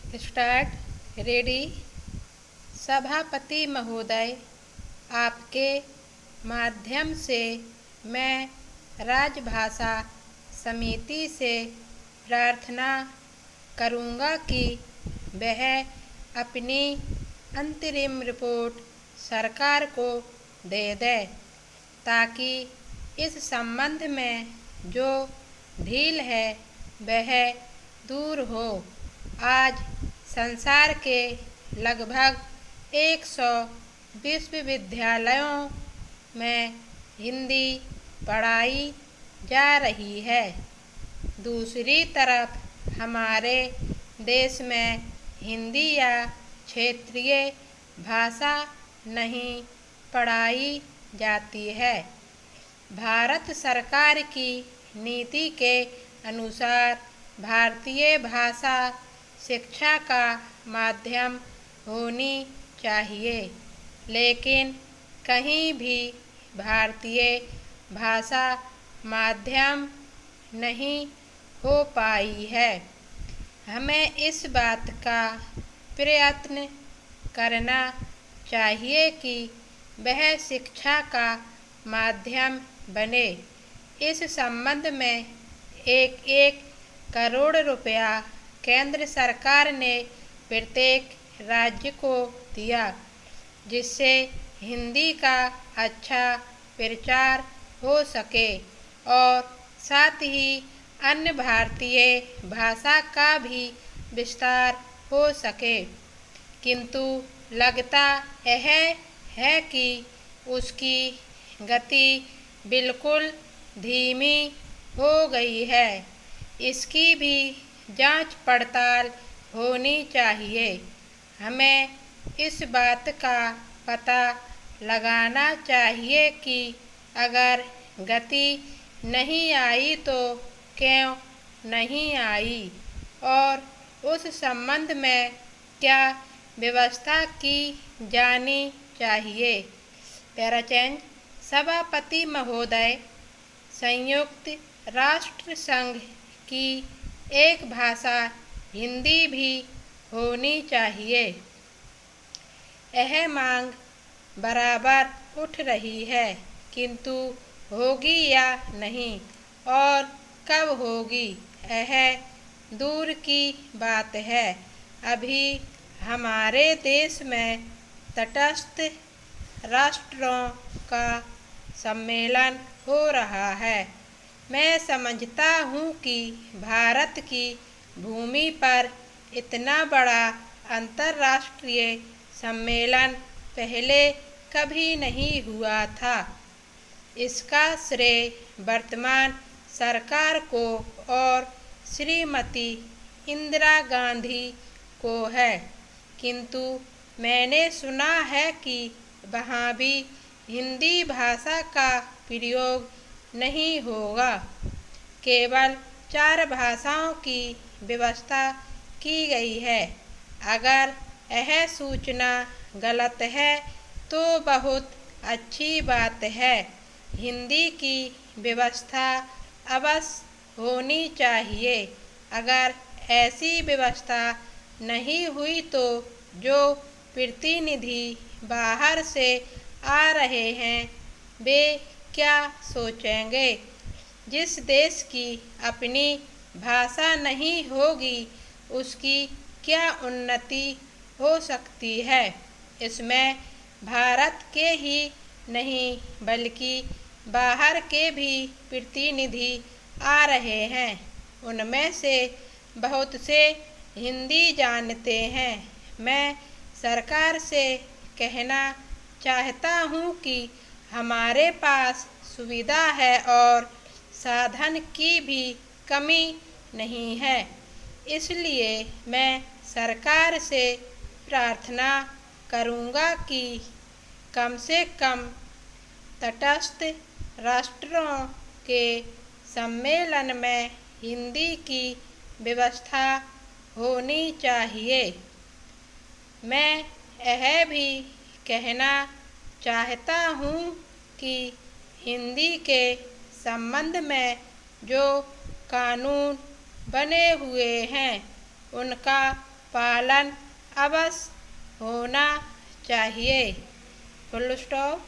Start ready. सभापति महोदय, आपके माध्यम से मैं राजभाषा समिति से प्रार्थना करूंगा कि वह अपनी अंतरिम रिपोर्ट सरकार को दे दे, ताकि इस संबंध में जो ढील है वह दूर हो। आज संसार के लगभग 100 विश्वविद्यालयों में हिंदी पढ़ाई जा रही है। दूसरी तरफ हमारे देश में हिंदी या क्षेत्रीय भाषा नहीं पढ़ाई जाती है। भारत सरकार की नीति के अनुसार भारतीय भाषा शिक्षा का माध्यम होनी चाहिए, लेकिन कहीं भी भारतीय भाषा माध्यम नहीं हो पाई है। हमें इस बात का प्रयत्न करना चाहिए कि वह शिक्षा का माध्यम बने। इस संबंध में 1-1 करोड़ रुपया केंद्र सरकार ने प्रत्येक राज्य को दिया, जिससे हिंदी का अच्छा प्रचार हो सके और साथ ही अन्य भारतीय भाषा का भी विस्तार हो सके। किंतु लगता यह है कि उसकी गति बिल्कुल धीमी हो गई है। इसकी भी जांच पड़ताल होनी चाहिए। हमें इस बात का पता लगाना चाहिए कि अगर गति नहीं आई तो क्यों नहीं आई और उस संबंध में क्या व्यवस्था की जानी चाहिए। पैराचेंज। सभापति महोदय, संयुक्त राष्ट्र संघ की एक भाषा हिंदी भी होनी चाहिए। यह मांग बराबर उठ रही है, किंतु होगी या नहीं और कब होगी यह दूर की बात है। अभी हमारे देश में तटस्थ राष्ट्रों का सम्मेलन हो रहा है। मैं समझता हूँ कि भारत की भूमि पर इतना बड़ा अंतर्राष्ट्रीय सम्मेलन पहले कभी नहीं हुआ था। इसका श्रेय वर्तमान सरकार को और श्रीमती इंदिरा गांधी को है, किंतु मैंने सुना है कि वहाँ भी हिंदी भाषा का प्रयोग नहीं होगा। केवल 4 भाषाओं की व्यवस्था की गई है। अगर यह सूचना गलत है तो बहुत अच्छी बात है। हिंदी की व्यवस्था अवश्य होनी चाहिए। अगर ऐसी व्यवस्था नहीं हुई तो जो प्रतिनिधि बाहर से आ रहे हैं वे क्या सोचेंगे। जिस देश की अपनी भाषा नहीं होगी उसकी क्या उन्नति हो सकती है। इसमें भारत के ही नहीं बल्कि बाहर के भी प्रतिनिधि आ रहे हैं। उनमें से बहुत से हिंदी जानते हैं। मैं सरकार से कहना चाहता हूँ कि हमारे पास सुविधा है और साधन की भी कमी नहीं है। इसलिए मैं सरकार से प्रार्थना करूँगा कि कम से कम तटस्थ राष्ट्रों के सम्मेलन में हिंदी की व्यवस्था होनी चाहिए। मैं यह भी कहना चाहता हूँ कि हिंदी के संबंध में जो कानून बने हुए हैं उनका पालन अवश्य होना चाहिए। Full stop.